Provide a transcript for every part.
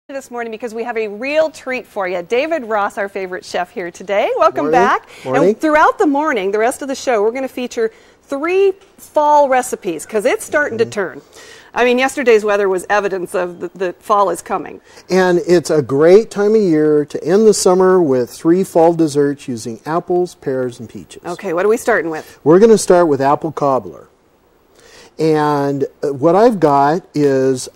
This morning because we have a real treat for you. David Ross, our favorite chef here today. Welcome back. Morning. And throughout the morning, the rest of the show, we're going to feature 3 fall recipes because it's starting to turn. I mean, yesterday's weather was evidence of the fall is coming. And it's a great time of year to end the summer with 3 fall desserts using apples, pears, and peaches. Okay, what are we starting with? We're going to start with apple cobbler. And what I've got is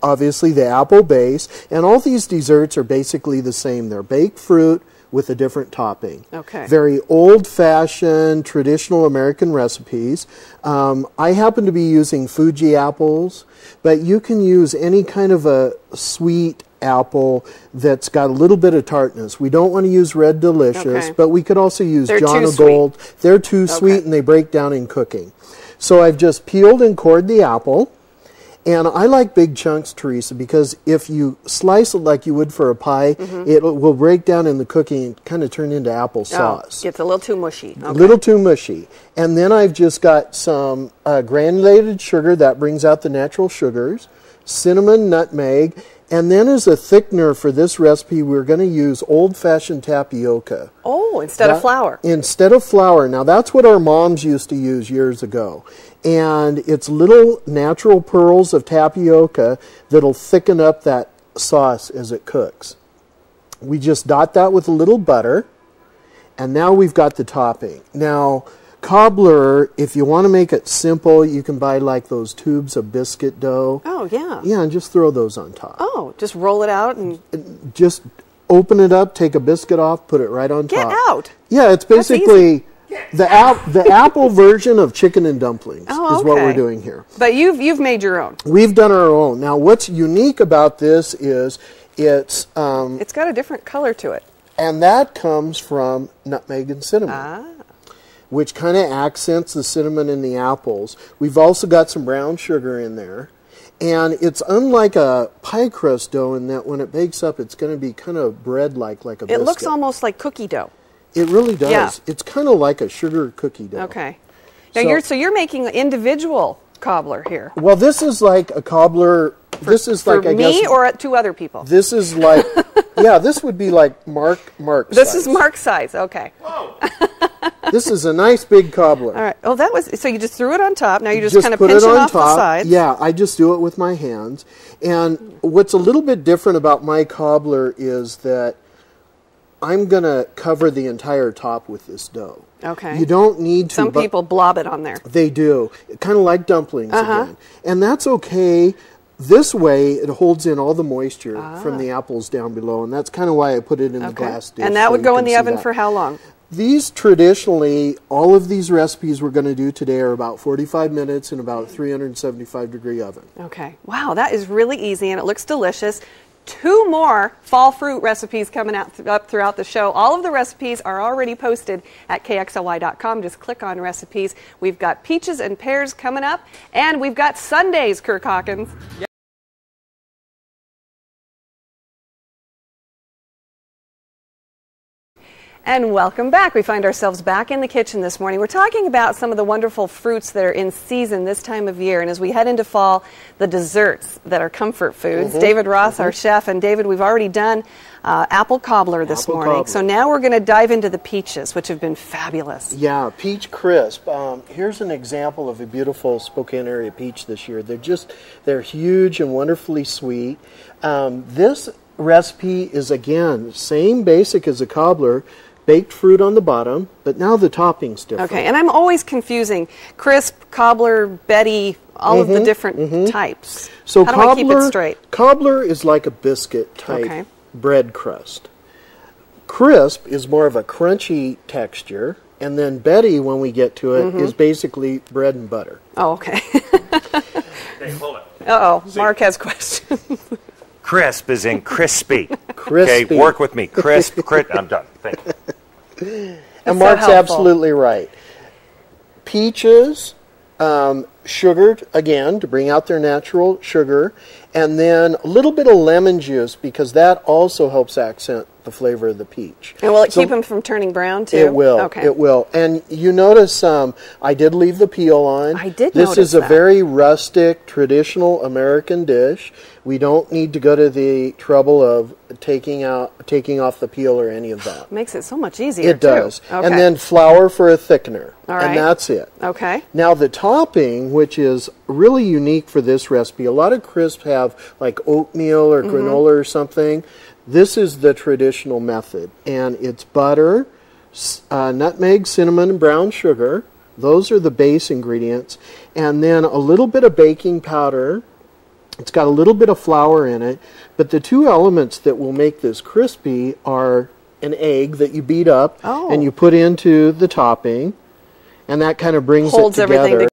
obviously the apple base, and all these desserts are basically the same. They're baked fruit with a different topping. Okay. Very old-fashioned, traditional American recipes. I happen to be using Fuji apples, but you can use any kind of a sweet apple that's got a little bit of tartness. We don't want to use Red Delicious, but we could also use John O' Gold. They're too sweet and they break down in cooking. So I've just peeled and cored the apple. And I like big chunks, Teresa, because if you slice it like you would for a pie, it will break down in the cooking and kind of turn into applesauce. Gets a little too mushy. A little too mushy. And then I've just got some granulated sugar that brings out the natural sugars, cinnamon, nutmeg, and then as a thickener for this recipe, we're going to use old-fashioned tapioca. Oh, instead of flour. Instead of flour. Now, that's what our moms used to use years ago. And it's little natural pearls of tapioca that'll thicken up that sauce as it cooks. We just dot that with a little butter, and now we've got the topping. Now, cobbler, if you want to make it simple, you can buy like those tubes of biscuit dough. Oh, yeah. Yeah, and just throw those on top. Oh, just roll it out and... Just open it up, take a biscuit off, put it right on top. Get out! Yeah, it's basically... The apple version of chicken and dumplings is what we're doing here. But you've made your own. We've done our own. Now, what's unique about this is it's got a different color to it. And that comes from nutmeg and cinnamon, which kind of accents the cinnamon in the apples. We've also got some brown sugar in there. And it's unlike a pie crust dough in that when it bakes up, it's going to be kind of bread-like, like a biscuit. It looks almost like cookie dough. It really does. Yeah. It's kind of like a sugar cookie dough. Okay. Now so you're making an individual cobbler here. Well, this is like a cobbler. This is like, I guess, me or 2 other people. This is like, yeah, this would be like Mark This size. is Mark size. Okay. Whoa. This is a nice big cobbler. All right. Oh, that was so you just threw it on top. Now you're just kind of pinching off the sides. Yeah, I just do it with my hands. And what's a little bit different about my cobbler is that I'm going to cover the entire top with this dough. Okay. You don't need to... Some people blob it on there. They do. Kind of like dumplings again. And that's okay. This way, it holds in all the moisture from the apples down below. And that's kind of why I put it in the glass dish. And that would go in the oven for how long? These traditionally, all of these recipes we're going to do today are about 45 minutes in about a 375-degree oven. Okay. Wow, that is really easy and it looks delicious. 2 more fall fruit recipes coming up throughout the show. All of the recipes are already posted at KXLY.com. Just click on recipes. We've got peaches and pears coming up, and we've got sundaes, Kirk Hawkins. And welcome back. We find ourselves back in the kitchen this morning. We're talking about some of the wonderful fruits that are in season this time of year. And as we head into fall, the desserts that are comfort foods. David Ross, our chef. And David, we've already done apple cobbler this morning. So now we're going to dive into the peaches, which have been fabulous. Yeah, peach crisp. Here's an example of a beautiful Spokane area peach this year. They're huge and wonderfully sweet. This recipe is, again, same basic as a cobbler. Baked fruit on the bottom, but now the topping's different. Okay, and I'm always confusing crisp, cobbler, Betty, all of the different types. So how do I keep it straight? Cobbler is like a biscuit type bread crust. Crisp is more of a crunchy texture, and then Betty, when we get to it, is basically bread and butter. Oh, okay. Hey, hold it. Uh-oh, Mark has questions. Crisp is in crispy. Crispy. Okay, work with me. Crisp, I'm done. Thank you. And Mark's absolutely right. Peaches, sugared, again, to bring out their natural sugar, and then a little bit of lemon juice because that also helps accent the flavor of the peach. And will it keep them from turning brown, too? It will. Okay. It will. And you notice I did leave the peel on. I did This notice is a very rustic, traditional American dish. We don't need to go to the trouble of taking off the peel or any of that. Makes it so much easier. It does. Okay. And then flour for a thickener. All right. And that's it. Okay. Now the topping, which is really unique for this recipe, a lot of crisps have like oatmeal or granola or something. This is the traditional method. And it's butter, nutmeg, cinnamon, and brown sugar. Those are the base ingredients. And then a little bit of baking powder. It's got a little bit of flour in it, but the two elements that will make this crispy are an egg that you beat up and you put into the topping, and that kind of brings Holds it together. everything together.